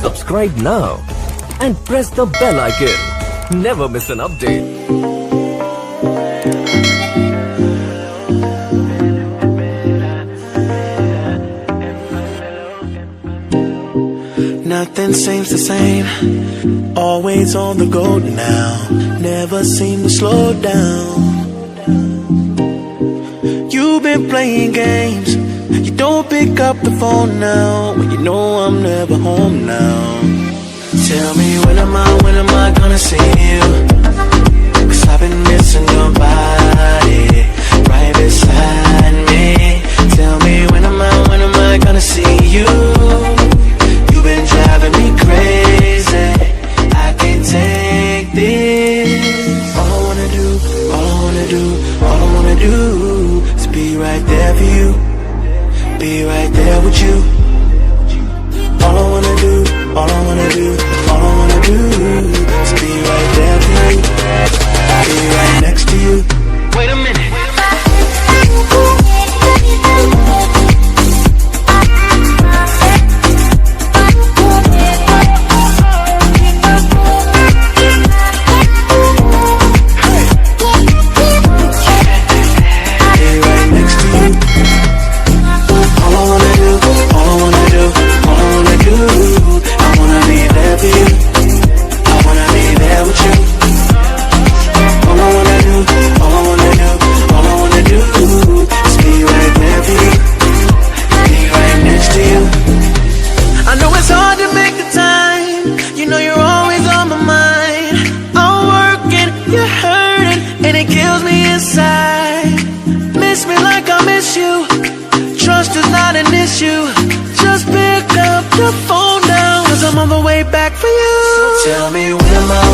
Subscribe now and press the bell icon. Never miss an update. Nothing seems the same, always on the go now, never seem to slow down. You've been playing games, you don't pick up the phone now, when you know I'm never home now. Tell me when am I gonna see you? 'Cause I've been missing your body, right beside me. Tell me when am I gonna see you? Been driving me crazy, I can't take this. All I wanna do, all I wanna do, all I wanna do is be right there for you, be right there with you. All I wanna do, all I wanna do, all I wanna do is be right there for you, be right next to you. Wait a minute. Just pick up the phone now, 'cause I'm on the way back for you. So tell me when am I